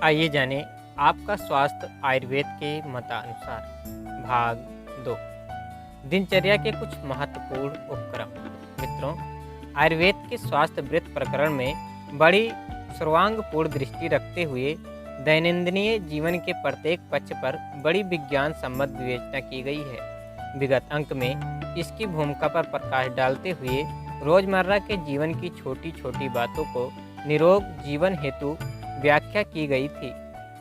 आइए जानें आपका स्वास्थ्य आयुर्वेद के मतानुसार। भाग 2। दिनचर्या के कुछ महत्वपूर्ण उपक्रम। मित्रों, आयुर्वेद के स्वास्थ्य वृत्त प्रकरण में बड़ी सर्वांगपूर्ण दृष्टि रखते हुए दैनंदिनीय जीवन के प्रत्येक पक्ष पर बड़ी विज्ञान सम्मत विवेचना की गई है। विगत अंक में इसकी भूमिका पर प्रकाश डालते हुए रोजमर्रा के जीवन की छोटी छोटी बातों को निरोग जीवन हेतु व्याख्या की गई थी।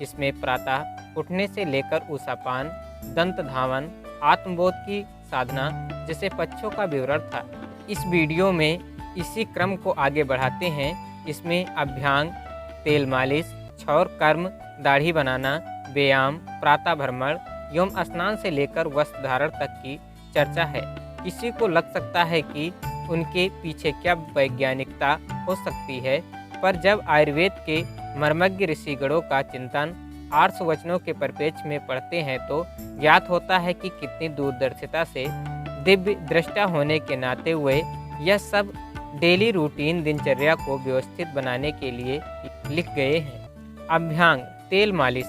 इसमें प्रातः उठने से लेकर उषापान, दंत धावन, आत्मबोध की साधना जैसे पक्षों का विवरण था। इस वीडियो में इसी क्रम को आगे बढ़ाते हैं। इसमें अभ्यांग, तेल मालिश, क्षौर कर्म, दाढ़ी बनाना, व्यायाम, प्रातः भ्रमण एवं स्नान से लेकर वस्त्र धारण तक की चर्चा है। किसी को लग सकता है कि उनके पीछे क्या वैज्ञानिकता हो सकती है, पर जब आयुर्वेद के मर्मज्ञ ऋषिगणों का चिंतन आर्ष वचनों के परिप्रेक्ष्य में पढ़ते हैं तो ज्ञात होता है कि कितनी दूरदर्शिता से दिव्य दृष्टा होने के नाते हुए यह सब डेली रूटीन दिनचर्या को व्यवस्थित बनाने के लिए लिख गए हैं। अभ्यांग, तेल मालिश।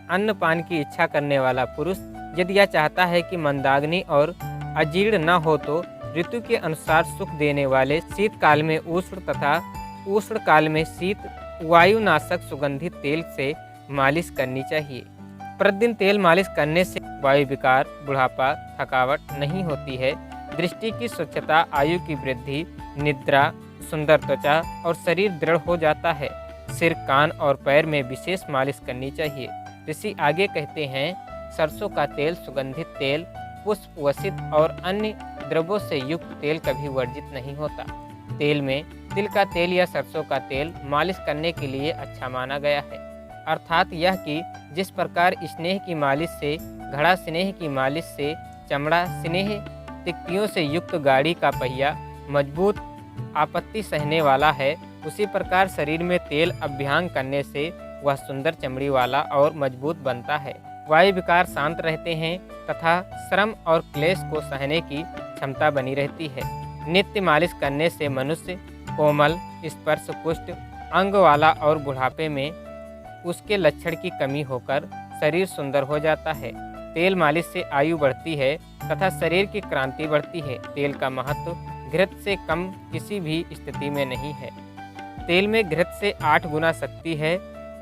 अन्नपान की इच्छा करने वाला पुरुष यदि यह चाहता है कि मंदाग्नि और अजीर्ण न हो तो ऋतु के अनुसार सुख देने वाले शीतकाल में उष्ण तथा उष्ण काल में शीत वायुनाशक सुगंधित तेल से मालिश करनी चाहिए। प्रतिदिन तेल मालिश करने से वायु विकार, बुढ़ापा, थकावट नहीं होती है। दृष्टि की स्वच्छता, आयु की वृद्धि, निद्रा, सुंदर त्वचा और शरीर दृढ़ हो जाता है। सिर, कान और पैर में विशेष मालिश करनी चाहिए। ऋषि आगे कहते हैं, सरसों का तेल, सुगंधित तेल, पुष्प वसित और अन्य द्रव्यों से युक्त तेल कभी वर्जित नहीं होता। तेल में तिल का तेल या सरसों का तेल मालिश करने के लिए अच्छा माना गया है। अर्थात यह कि जिस प्रकार स्नेह की मालिश से, घड़ा स्नेह की मालिश से चमड़ा स्नेह तिक्तियों से युक्त गाड़ी का पहिया मजबूत आपत्ति सहने वाला है, उसी प्रकार शरीर में तेल अभ्यांग करने से वह सुंदर चमड़ी वाला और मजबूत बनता है। वायु विकार शांत रहते हैं तथा श्रम और क्लेश को सहने की क्षमता बनी रहती है। नित्य मालिश करने से मनुष्य कोमल, स्पर्श पुष्ट अंग वाला और बुढ़ापे में उसके लक्षण की कमी होकर शरीर सुंदर हो जाता है। तेल मालिश से आयु बढ़ती है तथा शरीर की क्रांति बढ़ती है। तेल का महत्व घृत से कम किसी भी स्थिति में नहीं है। तेल में घृत से 8 गुना शक्ति है।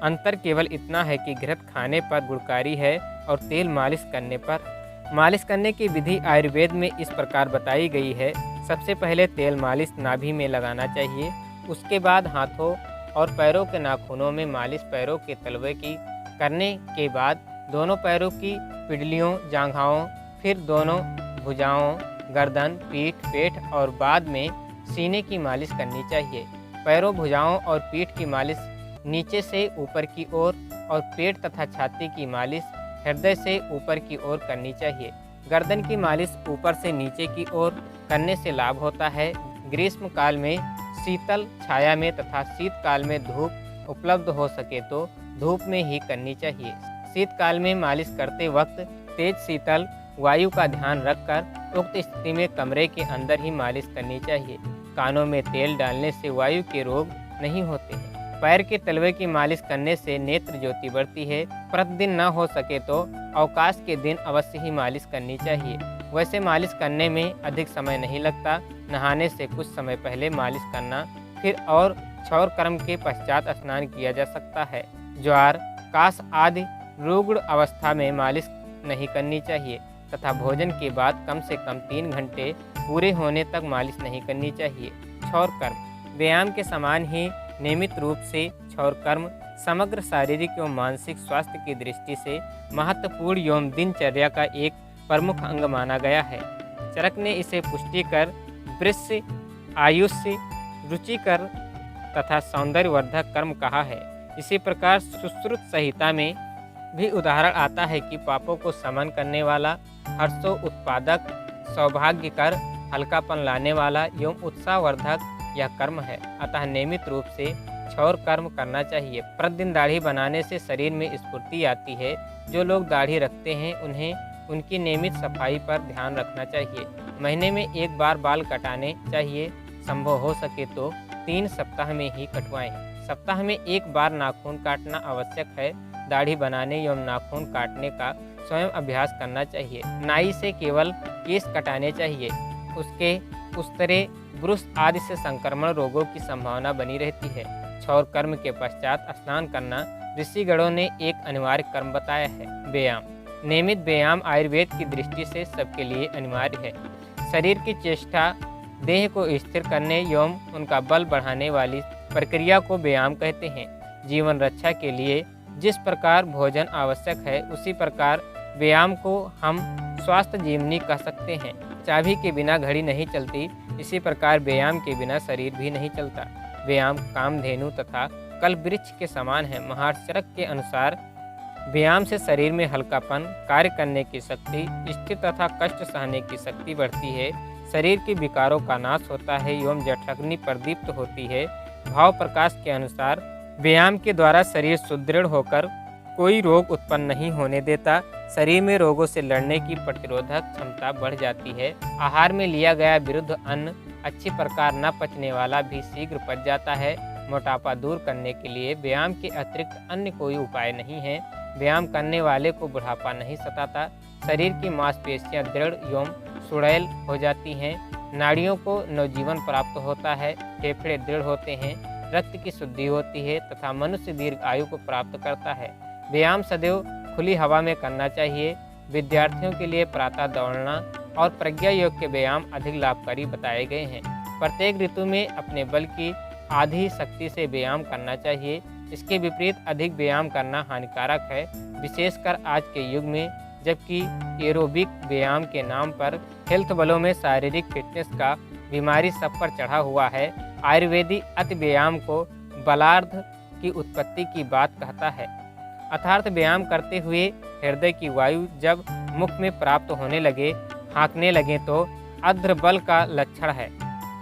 अंतर केवल इतना है कि घृत खाने पर गुणकारी है और तेल मालिश करने पर। मालिश करने की विधि आयुर्वेद में इस प्रकार बताई गई है। सबसे पहले तेल मालिश नाभि में लगाना चाहिए। उसके बाद हाथों और पैरों के नाखूनों में मालिश, पैरों के तलवे की करने के बाद दोनों पैरों की पिडलियों, जांघाओं, फिर दोनों भुजाओं, गर्दन, पीठ, पेट और बाद में सीने की मालिश करनी चाहिए। पैरों, भुजाओं और पीठ की मालिश नीचे से ऊपर की ओर और पेट तथा छाती की मालिश हृदय से ऊपर की ओर करनी चाहिए। गर्दन की मालिश ऊपर से नीचे की ओर करने से लाभ होता है। ग्रीष्म काल में शीतल छाया में तथा शीतकाल में धूप उपलब्ध हो सके तो धूप में ही करनी चाहिए। शीतकाल में मालिश करते वक्त तेज शीतल वायु का ध्यान रखकर उक्त स्थिति में कमरे के अंदर ही मालिश करनी चाहिए। कानों में तेल डालने से वायु के रोग नहीं होते हैं। पैर के तलवे की मालिश करने से नेत्र ज्योति बढ़ती है। प्रतिदिन न हो सके तो अवकाश के दिन अवश्य ही मालिश करनी चाहिए। वैसे मालिश करने में अधिक समय नहीं लगता। नहाने से कुछ समय पहले मालिश करना, फिर और क्षौर कर्म के पश्चात स्नान किया जा सकता है। ज्वार, काश आदि रुग्ण अवस्था में मालिश नहीं करनी चाहिए तथा भोजन के बाद कम से कम 3 घंटे पूरे होने तक मालिश नहीं करनी चाहिए। क्षौर कर्म, व्यायाम के समान ही नियमित रूप से क्षौर कर्म समग्र शारीरिक एवं मानसिक स्वास्थ्य की दृष्टि से महत्वपूर्ण एवं दिनचर्या का एक प्रमुख अंग माना गया है। चरक ने इसे पुष्टिकर, वृश्य, आयुष्य, रुचिकर तथा सौंदर्यवर्धक कर्म कहा है। इसी प्रकार सुश्रुत संहिता में भी उदाहरण आता है कि पापों को शमन करने वाला, हर्षो उत्पादक, सौभाग्यकर, हल्कापन लाने वाला एवं उत्साहवर्धक यह कर्म है। अतः नियमित रूप से क्षौर कर्म करना चाहिए। प्रतिदिन दाढ़ी बनाने से शरीर में स्फूर्ति आती है। जो लोग दाढ़ी रखते हैं उन्हें उनकी नियमित सफाई पर ध्यान रखना चाहिए। महीने में 1 बार बाल कटाने चाहिए। संभव हो सके तो 3 सप्ताह में ही कटवाएं। सप्ताह में एक बार नाखून काटना आवश्यक है। दाढ़ी बनाने एवं नाखून काटने का स्वयं अभ्यास करना चाहिए। नाई से केवल केस कटाने चाहिए। उसके उस्तरे, ब्रुश आदि से संक्रमण रोगों की संभावना बनी रहती है। क्षौर कर्म के पश्चात स्नान करना ऋषिगणों ने एक अनिवार्य कर्म बताया है। व्यायाम, नियमित व्यायाम आयुर्वेद की दृष्टि से सबके लिए अनिवार्य है। शरीर की चेष्टा, देह को स्थिर करने एवं उनका बल बढ़ाने वाली प्रक्रिया को व्यायाम कहते हैं। जीवन रक्षा के लिए जिस प्रकार भोजन आवश्यक है, उसी प्रकार व्यायाम को हम स्वास्थ्य जीवनी कह सकते हैं। चाबी के बिना घड़ी नहीं चलती, इसी प्रकार व्यायाम के बिना शरीर भी नहीं चलता। व्यायाम कामधेनु तथा कल्पवृक्ष के समान है। महर्षि चरक के अनुसार व्यायाम से शरीर में हल्कापन, कार्य करने की शक्ति, स्थिर तथा कष्ट सहने की शक्ति बढ़ती है। शरीर के विकारों का नाश होता है एवं जठराग्नि प्रदीप्त होती है। भाव प्रकाश के अनुसार व्यायाम के द्वारा शरीर सुदृढ़ होकर कोई रोग उत्पन्न नहीं होने देता। शरीर में रोगों से लड़ने की प्रतिरोधक क्षमता बढ़ जाती है। आहार में लिया गया विरुद्ध अन्न अच्छी प्रकार न पचने वाला भी शीघ्र पच जाता है। मोटापा दूर करने के लिए व्यायाम के अतिरिक्त अन्य कोई उपाय नहीं है। व्यायाम करने वाले को बुढ़ापा नहीं सताता। शरीर की मांसपेशियां दृढ़ एवं सुड़ैल हो जाती हैं। नाड़ियों को नवजीवन प्राप्त होता है। फेफड़े दृढ़ होते हैं। रक्त की शुद्धि होती है तथा मनुष्य दीर्घ आयु को प्राप्त करता है। व्यायाम सदैव खुली हवा में करना चाहिए। विद्यार्थियों के लिए प्रातः दौड़ना और प्रज्ञा योग के व्यायाम अधिक लाभकारी बताए गए हैं। प्रत्येक ऋतु में अपने बल की आधी शक्ति से व्यायाम करना चाहिए। इसके विपरीत अधिक व्यायाम करना हानिकारक है, विशेषकर आज के युग में, जबकि एरोबिक व्यायाम के नाम पर हेल्थ बलों में शारीरिक फिटनेस का बीमारी सब पर चढ़ा हुआ है। आयुर्वेदी अति व्यायाम को बलार्ध की उत्पत्ति की बात कहता है। अर्थात व्यायाम करते हुए हृदय की वायु जब मुख में प्राप्त होने लगे, हाँकने लगे तो अध्र बल का लक्षण है।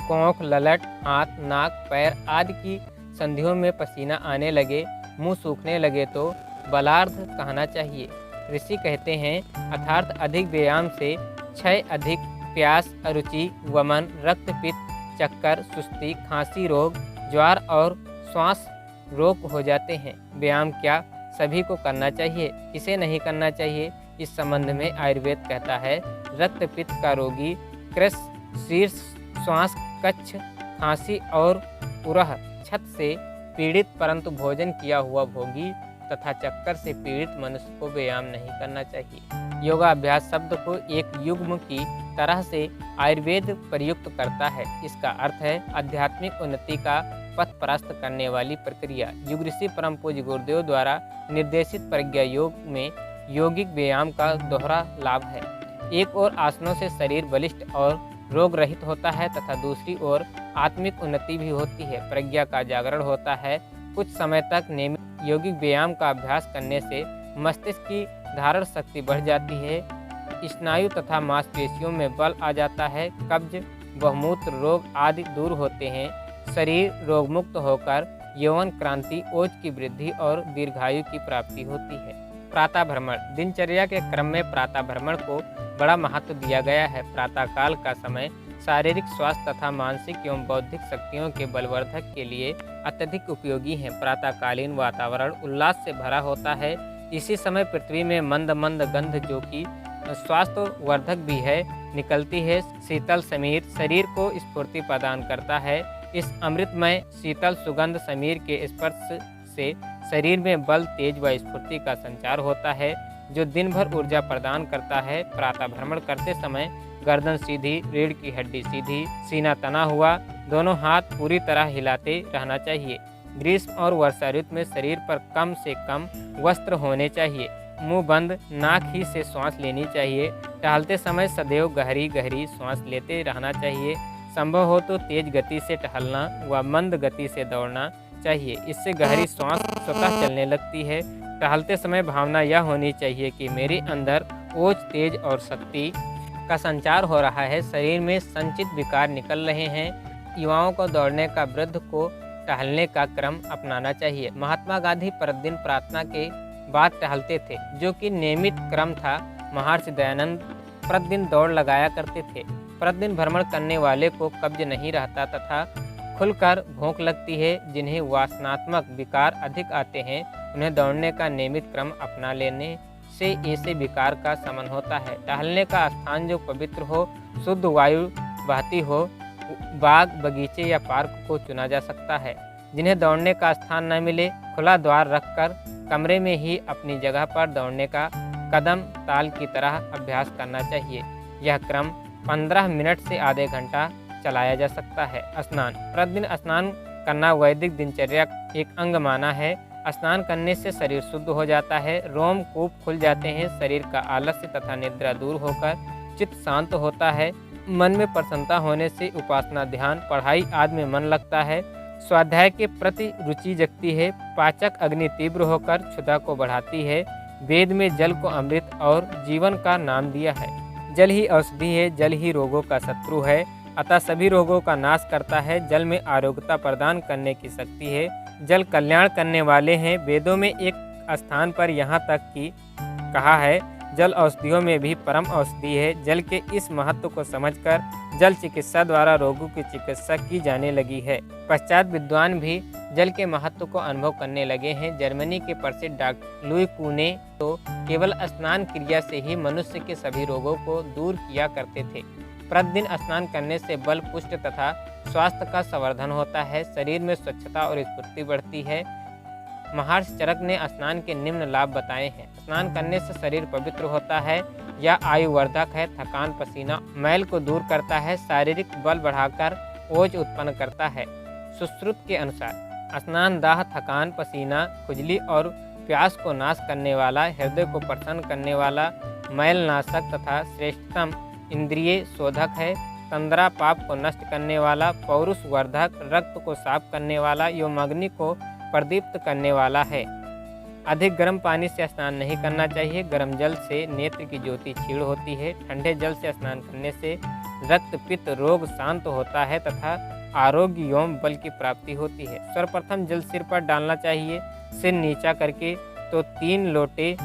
कोंख, ललट, हाथ, नाक, पैर आदि की संधियों में पसीना आने लगे, मुंह सूखने लगे तो बलार्ध कहना चाहिए। ऋषि कहते हैं अर्थात अधिक व्यायाम से क्षय, अधिक प्यास, अरुचि, वमन, रक्तपित्त, चक्कर, सुस्ती, खांसी रोग, ज्वर और श्वास रोग हो जाते हैं। व्यायाम क्या सभी को करना चाहिए, किसे नहीं करना चाहिए? इस संबंध में आयुर्वेद कहता है रक्तपित्त का रोगी, कृश, शीर्ष, श्वास कच्छ, खांसी और उरह छत से पीड़ित परंतु भोजन किया हुआ भोगी तथा चक्कर से पीड़ित मनुष्य को व्यायाम नहीं करना चाहिए। योगाभ्यास शब्द को एक युग्म की तरह से आयुर्वेद प्रयुक्त करता है। इसका अर्थ है आध्यात्मिक उन्नति का पथ प्रशस्त करने वाली प्रक्रिया। युग ऋषि परम पूज्य गुरुदेव द्वारा निर्देशित प्रज्ञा योग में यौगिक व्यायाम का दोहरा लाभ है। एक ओर आसनों से शरीर बलिष्ठ और रोग रहित होता है तथा दूसरी ओर आत्मिक उन्नति भी होती है, प्रज्ञा का जागरण होता है। कुछ समय तक नियमित यौगिक व्यायाम का अभ्यास करने से मस्तिष्क की धारण शक्ति बढ़ जाती है, स्नायु तथा मांसपेशियों में बल आ जाता है, कब्ज, बहुमूत्र रोग आदि दूर होते हैं, शरीर रोगमुक्त होकर यौवन क्रांति, ओज की वृद्धि और दीर्घायु की प्राप्ति होती है। प्रातः भ्रमण, दिनचर्या के क्रम में प्रातः भ्रमण को बड़ा महत्व दिया गया है। प्रातः काल का समय शारीरिक स्वास्थ्य तथा मानसिक एवं बौद्धिक शक्तियों के बलवर्धक के लिए अत्यधिक उपयोगी है। प्रातःकालीन वातावरण उल्लास से भरा होता है। इसी समय पृथ्वी में मंद मंद गंध, जो कि स्वास्थ्य वर्धक भी है, निकलती है। शीतल समीर शरीर को स्फूर्ति प्रदान करता है। इस अमृतमय शीतल सुगंध समीर के स्पर्श से शरीर में बल, तेज व स्फूर्ति का संचार होता है, जो दिन भर ऊर्जा प्रदान करता है। प्रातः भ्रमण करते समय गर्दन सीधी, रीढ़ की हड्डी सीधी, सीना तना हुआ, दोनों हाथ पूरी तरह हिलाते रहना चाहिए। ग्रीष्म और वर्षा ऋतु में शरीर पर कम से कम वस्त्र होने चाहिए। मुंह बंद, नाक ही से श्वास लेनी चाहिए। टहलते समय सदैव गहरी गहरी श्वास लेते रहना चाहिए। संभव हो तो तेज गति से टहलना व मंद गति से दौड़ना चाहिए। इससे गहरी श्वास स्वतः चलने लगती है। टहलते समय भावना यह होनी चाहिए कि मेरे अंदर ओज, तेज और शक्ति का संचार हो रहा है, शरीर में संचित विकार निकल रहे हैं। युवाओं को दौड़ने का, वृद्ध को टहलने का क्रम अपनाना चाहिए। महात्मा गांधी प्रतिदिन प्रार्थना के बाद टहलते थे, जो कि नियमित क्रम था। महर्षि दयानंद प्रतिदिन दौड़ लगाया करते थे। प्रतिदिन भ्रमण करने वाले को कब्ज नहीं रहता तथा खुलकर भूख लगती है। जिन्हें वासनात्मक विकार अधिक आते हैं, उन्हें दौड़ने का नियमित क्रम अपना लेने से ऐसे विकार का शमन होता है। टहलने का स्थान जो पवित्र हो, शुद्ध वायु बहती हो, बाग, बगीचे या पार्क को चुना जा सकता है। जिन्हें दौड़ने का स्थान न मिले, खुला द्वार रखकर कमरे में ही अपनी जगह पर दौड़ने का कदम ताल की तरह अभ्यास करना चाहिए। यह क्रम 15 मिनट से आधे घंटा चलाया जा सकता है। स्नान, प्रतिदिन स्नान करना वैदिक दिनचर्या एक अंग माना है। स्नान करने से शरीर शुद्ध हो जाता है, रोमकूप खुल जाते हैं, शरीर का आलस्य तथा निद्रा दूर होकर चित्त शांत होता है। मन में प्रसन्नता होने से उपासना, ध्यान, पढ़ाई आदि में मन लगता है। स्वाध्याय के प्रति रुचि जगती है। पाचक अग्नि तीव्र होकर क्षुधा को बढ़ाती है। वेद में जल को अमृत और जीवन का नाम दिया है। जल ही औषधि है, जल ही रोगों का शत्रु है, अतः सभी रोगों का नाश करता है। जल में आरोग्यता प्रदान करने की शक्ति है। जल कल्याण करने वाले हैं। वेदों में एक स्थान पर यहाँ तक कि कहा है, जल औषधियों में भी परम औषधि है। जल के इस महत्व को समझकर जल चिकित्सा द्वारा रोगों की चिकित्सा की जाने लगी है। पश्चात विद्वान भी जल के महत्व को अनुभव करने लगे हैं। जर्मनी के प्रसिद्ध डॉक्टर लुई कुने तो केवल स्नान क्रिया से ही मनुष्य के सभी रोगों को दूर किया करते थे। प्रतिदिन स्नान करने से बल, पुष्ट तथा स्वास्थ्य का संवर्धन होता है। शरीर में स्वच्छता और स्फूर्ति बढ़ती है। महर्षि चरक ने स्नान के निम्न लाभ बताए हैं। स्नान करने से शरीर पवित्र होता है। यह आयुवर्धक है। थकान, पसीना, मैल को दूर करता है। शारीरिक बल बढ़ाकर ओज उत्पन्न करता है। सुश्रुत के अनुसार स्नान दाह, थकान, पसीना, खुजली और प्यास को नाश करने वाला, हृदय को प्रसन्न करने वाला, मैलनाशक तथा श्रेष्ठतम इंद्रिय शोधक है। तंद्रा, पाप को नष्ट करने वाला, पौरुष वर्धक, रक्त को साफ करने वाला, एवं अग्नि को प्रदीप्त करने वाला है। अधिक गर्म पानी से स्नान नहीं करना चाहिए। गर्म जल से नेत्र की ज्योति क्षीण होती है। ठंडे जल से स्नान करने से रक्त, पित्त रोग शांत होता है तथा आरोग्य एवं बल की प्राप्ति होती है। सर्वप्रथम जल सिर पर डालना चाहिए। सिर नीचा करके तो 3 लोटे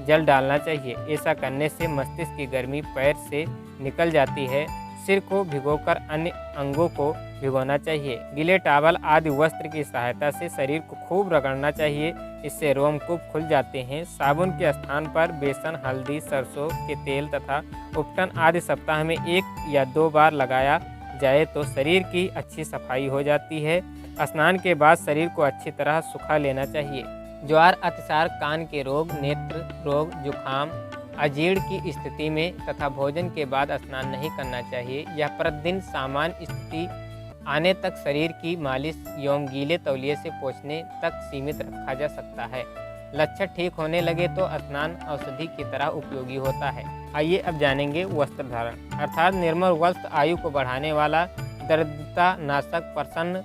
जल डालना चाहिए। ऐसा करने से मस्तिष्क की गर्मी पैर से निकल जाती है। सिर को भिगोकर अन्य अंगों को भिगोना चाहिए। गीले टॉवल आदि वस्त्र की सहायता से शरीर को खूब रगड़ना चाहिए। इससे रोमकूप खुल जाते हैं। साबुन के स्थान पर बेसन, हल्दी, सरसों के तेल तथा उपटन आदि सप्ताह में 1 या 2 बार लगाया जाए तो शरीर की अच्छी सफाई हो जाती है। स्नान के बाद शरीर को अच्छी तरह सुखा लेना चाहिए। ज्वर, अतिसार, कान के रोग, नेत्र रोग, जुखाम, अजीर्ण की स्थिति में तथा भोजन के बाद स्नान नहीं करना चाहिए। यह प्रतिदिन सामान्य स्थिति आने तक शरीर की मालिश एवं गीले तौलिए से पोंछने तक सीमित रखा जा सकता है। लक्षण ठीक होने लगे तो स्नान औषधि की तरह उपयोगी होता है। आइए अब जानेंगे वस्त्र धारण, अर्थात निर्मल वस्त्र आयु को बढ़ाने वाला, दरिद्रता नाशक, प्रसन्न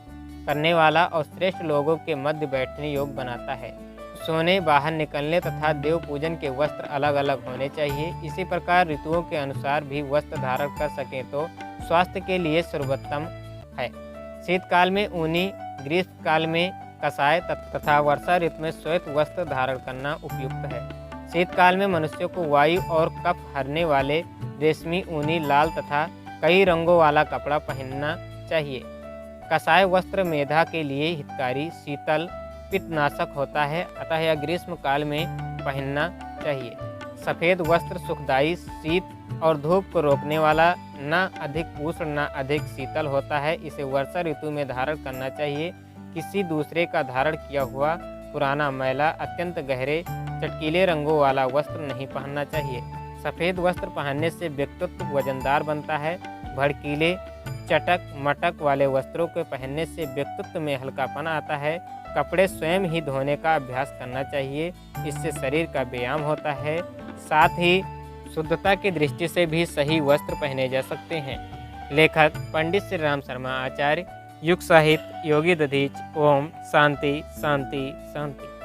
करने वाला और श्रेष्ठ लोगों के मध्य बैठने योग्य बनाता है। सोने, बाहर निकलने तथा देव पूजन के वस्त्र अलग अलग होने चाहिए। इसी प्रकार ऋतुओं के अनुसार भी वस्त्र धारण कर सकें तो स्वास्थ्य के लिए सर्वोत्तम है। शीतकाल में ऊनी, ग्रीष्म काल में कसाय तथा वर्षा ऋतु में श्वेत वस्त्र धारण करना उपयुक्त है। शीतकाल में मनुष्यों को वायु और कफ हरने वाले रेशमी, ऊनी, लाल तथा कई रंगों वाला कपड़ा पहनना चाहिए। कसाय वस्त्र मेधा के लिए हितकारी, शीतल, पित्तनाशक होता है, अतः यह ग्रीष्म काल में पहनना चाहिए। सफ़ेद वस्त्र सुखदायी, शीत और धूप को रोकने वाला, न अधिक उष्ण न अधिक शीतल होता है। इसे वर्षा ऋतु में धारण करना चाहिए। किसी दूसरे का धारण किया हुआ पुराना, मैला, अत्यंत गहरे, चटकीले रंगों वाला वस्त्र नहीं पहनना चाहिए। सफ़ेद वस्त्र पहनने से व्यक्तित्व वजनदार बनता है। भड़कीले, चटक मटक वाले वस्त्रों को पहनने से व्यक्तित्व में हल्कापन आता है। कपड़े स्वयं ही धोने का अभ्यास करना चाहिए। इससे शरीर का व्यायाम होता है। साथ ही शुद्धता की दृष्टि से भी सही वस्त्र पहने जा सकते हैं। लेखक पंडित श्री राम शर्मा आचार्य। युग साहित्य योगी दधीच। ओम शांति शांति शांति।